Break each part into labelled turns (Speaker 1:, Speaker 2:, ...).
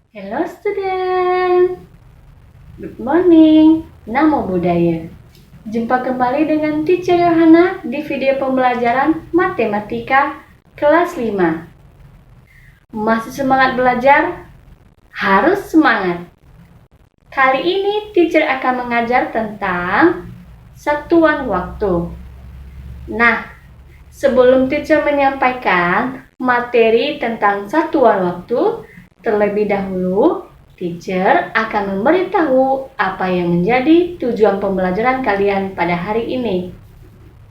Speaker 1: Hello student, good morning, Namo Buddhaya. Jumpa kembali dengan Teacher Yohana di video pembelajaran Matematika kelas 5. Masih semangat belajar? Harus semangat! Kali ini Teacher akan mengajar tentang satuan waktu. Nah, sebelum Teacher menyampaikan materi tentang satuan waktu, terlebih dahulu, Teacher akan memberitahu apa yang menjadi tujuan pembelajaran kalian pada hari ini.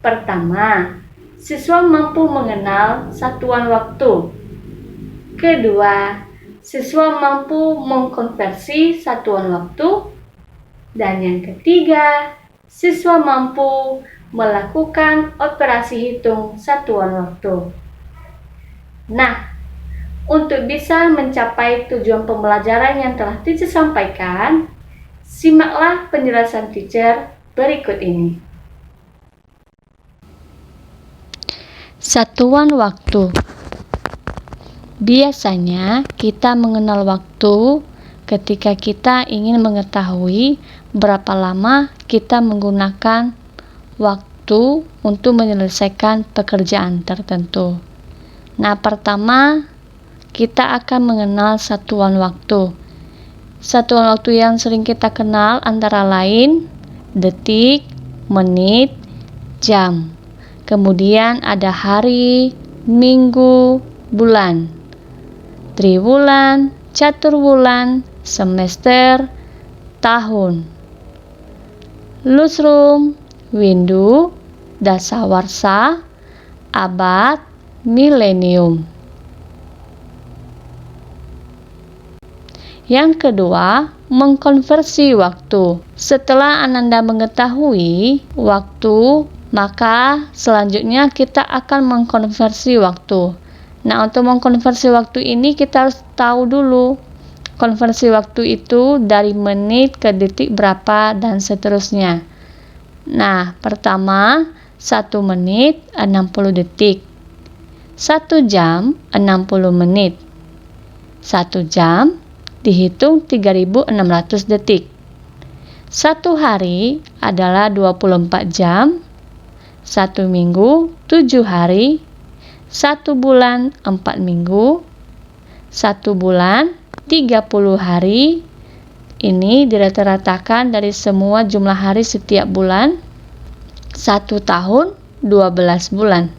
Speaker 1: Pertama, siswa mampu mengenal satuan waktu. Kedua, siswa mampu mengkonversi satuan waktu. Dan yang ketiga, siswa mampu melakukan operasi hitung satuan waktu. Nah, untuk bisa mencapai tujuan pembelajaran yang telah Teacher sampaikan, simaklah penjelasan Teacher berikut ini.
Speaker 2: Satuan waktu. Biasanya kita mengenal waktu ketika kita ingin mengetahui berapa lama kita menggunakan waktu untuk menyelesaikan pekerjaan tertentu. Nah, pertama kita akan mengenal satuan waktu. Satuan waktu yang sering kita kenal antara lain detik, menit, jam. Kemudian ada hari, minggu, bulan, triwulan, caturwulan, semester, tahun, lusrum, windu, dasawarsa, abad, milenium. Yang kedua, mengkonversi waktu. Setelah Ananda mengetahui waktu, maka selanjutnya kita akan mengkonversi waktu. Nah, untuk mengkonversi waktu ini kita harus tahu dulu konversi waktu itu dari menit ke detik berapa dan seterusnya. Nah, pertama 1 menit 60 detik. 1 jam 60 menit. 1 jam dihitung 3.600 detik. 1 hari adalah 24 jam, 1 minggu 7 hari, 1 bulan 4 minggu, 1 bulan 30 hari. Ini dirata-ratakan dari semua jumlah hari setiap bulan. 1 tahun 12 bulan.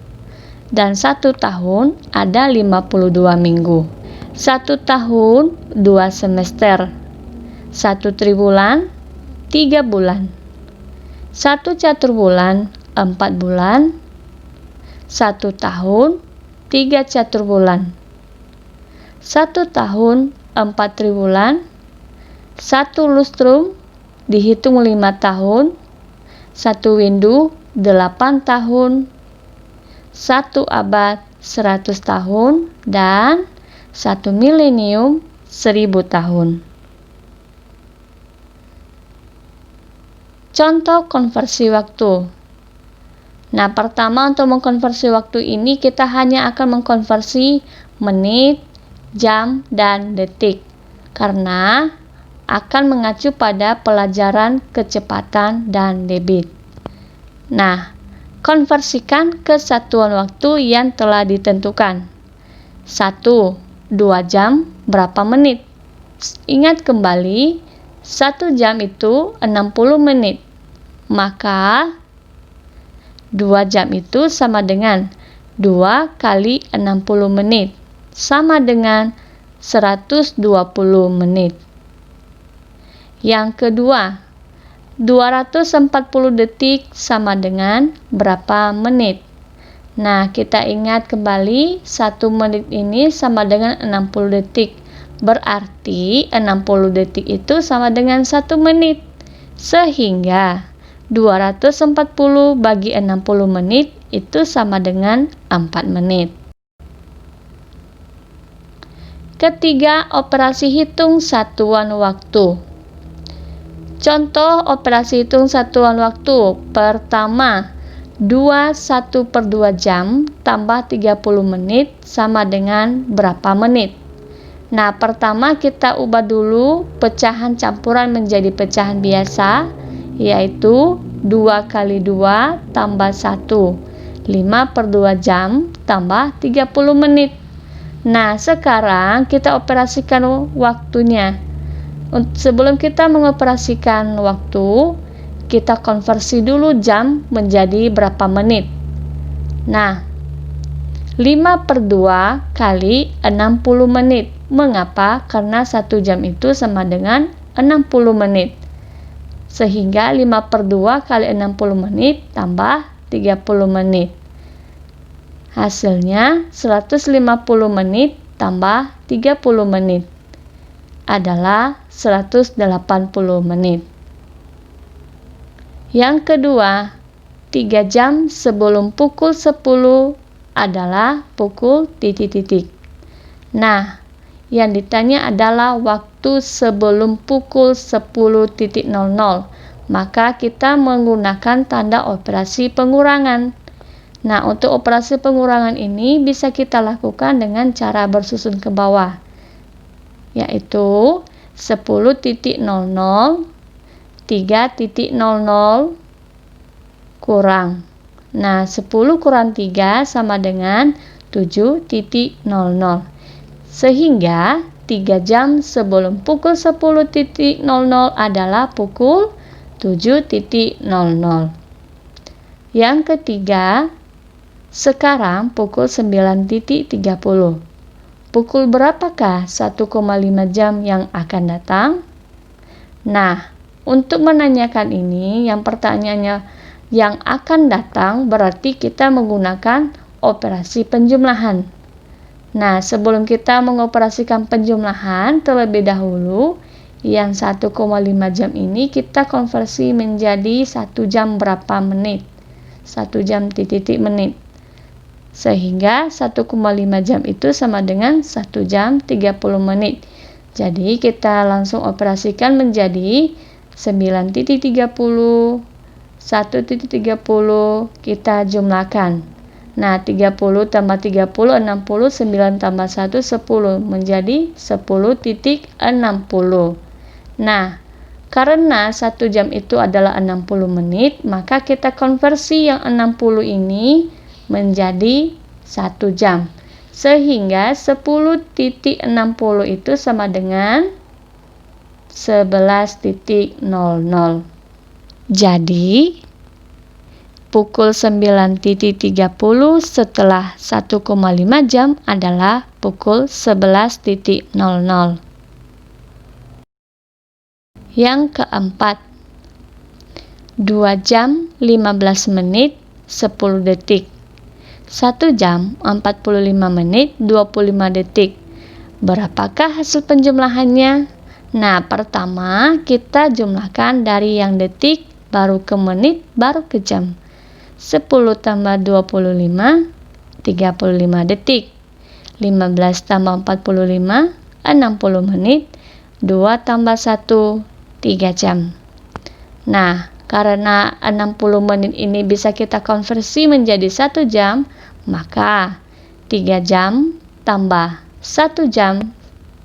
Speaker 2: Dan 1 tahun ada 52 minggu. 1 tahun 2 semester. 1 triwulan 3 bulan. 1 caturwulan 4 bulan. 1 tahun 3 caturwulan. 1 tahun 4 triwulan. 1 lustrum dihitung 5 tahun. 1 windu 8 tahun. 1 abad 100 tahun. Dan 1 milenium 1000 tahun. Contoh konversi waktu. Nah, pertama untuk mengkonversi waktu ini kita hanya akan mengkonversi menit, jam, dan detik karena akan mengacu pada pelajaran kecepatan dan debit. Nah, konversikan ke satuan waktu yang telah ditentukan. 1. 2 jam berapa menit? Ingat kembali, 1 jam itu 60 menit. Maka 2 jam itu sama dengan 2 kali 60 menit. Sama dengan 120 menit. Yang kedua, 240 detik sama dengan berapa menit? Nah, kita ingat kembali 1 menit ini sama dengan 60 detik. Berarti 60 detik itu sama dengan 1 menit. Sehingga 240 bagi 60 menit itu sama dengan 4 menit. Ketiga, operasi hitung satuan waktu. Contoh operasi hitung satuan waktu. Pertama, 1/2 jam tambah 30 menit sama dengan berapa menit? Nah, pertama kita ubah dulu pecahan campuran menjadi pecahan biasa, yaitu 2 kali 2 tambah 1. 5/2 jam tambah 30 menit. Nah, sekarang kita operasikan waktunya. Sebelum kita mengoperasikan waktu, kita konversi dulu jam menjadi berapa menit. Nah, 5/2 kali 60 menit. Mengapa? Karena 1 jam itu sama dengan 60 menit. Sehingga 5/2 kali 60 menit tambah 30 menit. Hasilnya 150 menit tambah 30 menit adalah 180 menit. Yang kedua, 3 jam sebelum pukul 10 adalah pukul titik-titik. Nah, yang ditanya adalah waktu sebelum pukul 10.00. Maka kita menggunakan tanda operasi pengurangan. Nah, untuk operasi pengurangan ini bisa kita lakukan dengan cara bersusun ke bawah, yaitu 10.00 3.00 kurang. Nah, 10 kurang 3 sama dengan 7.00. Sehingga 3 jam sebelum pukul 10.00 adalah pukul 7.00. Yang ketiga, sekarang pukul 9.30. Pukul berapakah 1,5 jam yang akan datang? Nah, untuk menanyakan ini, yang pertanyaannya yang akan datang berarti kita menggunakan operasi penjumlahan. Nah, sebelum kita mengoperasikan penjumlahan, terlebih dahulu yang 1,5 jam ini kita konversi menjadi 1 jam berapa menit. 1 jam titik menit. Sehingga 1,5 jam itu sama dengan 1 jam 30 menit. Jadi kita langsung operasikan menjadi 9.30, 1.30 kita jumlahkan. Nah, 30 tambah 30, 60, 9 tambah 1, 10, menjadi 10.60. Nah, karena 1 jam itu adalah 60 menit, maka kita konversi yang 60 ini menjadi 1 jam. Sehingga 10.60 itu sama dengan 11.00. Jadi, pukul 9.30 setelah 1,5 jam adalah pukul 11.00. Yang keempat, 2 jam 15 menit 10 detik. 1 jam 45 menit 25 detik. Berapakah hasil penjumlahannya? Nah, pertama kita jumlahkan dari yang detik, baru ke menit, baru ke jam. 10 tambah 25, 35 detik. 15 tambah 45, 60 menit. 2 tambah 1, 3 jam. Nah, karena 60 menit ini bisa kita konversi menjadi 1 jam, maka 3 jam tambah 1 jam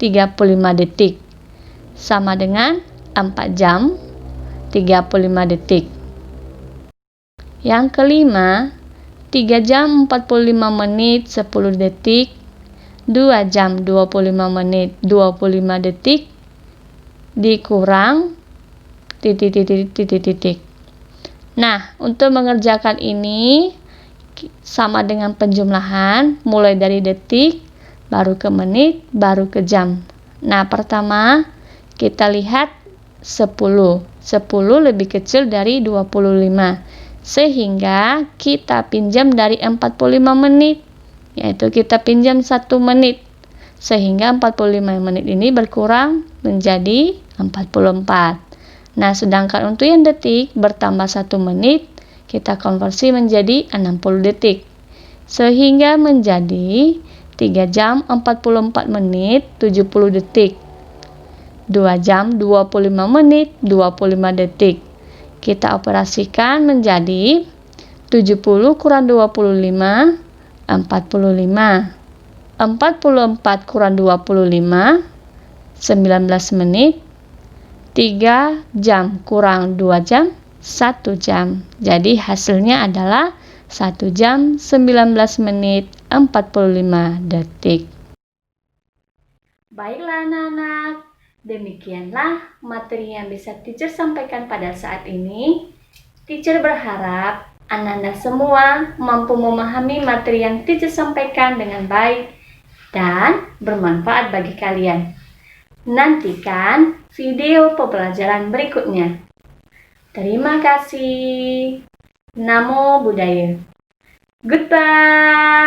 Speaker 2: 35 detik. Sama dengan 4 jam 35 detik. Yang kelima, 3 jam 45 menit 10 detik, 2 jam 25 menit 25 detik, dikurang titik. Nah, untuk mengerjakan ini sama dengan penjumlahan, mulai dari detik, baru ke menit, baru ke jam. Nah, pertama kita lihat 10. 10 lebih kecil dari 25. Sehingga kita pinjam dari 45 menit, yaitu kita pinjam 1 menit. Sehingga 45 menit ini berkurang menjadi 44. Nah, sedangkan untuk yang detik bertambah 1 menit, kita konversi menjadi 60 detik. Sehingga menjadi 3 jam 44 menit 70 detik. 2 jam 25 menit 25 detik. Kita operasikan menjadi 70 kurang 25, 45. 44 kurang 25, 19 menit. 3 jam kurang 2 jam, 1 jam. Jadi hasilnya adalah 1 jam 19 menit 45 detik.
Speaker 1: Baiklah anak-anak, demikianlah materi yang bisa teacher sampaikan pada saat ini. Teacher berharap anak-anak semua mampu memahami materi yang teacher sampaikan dengan baik dan bermanfaat bagi kalian. Nantikan video pembelajaran berikutnya. Terima kasih. Namo Buddhaya. Goodbye.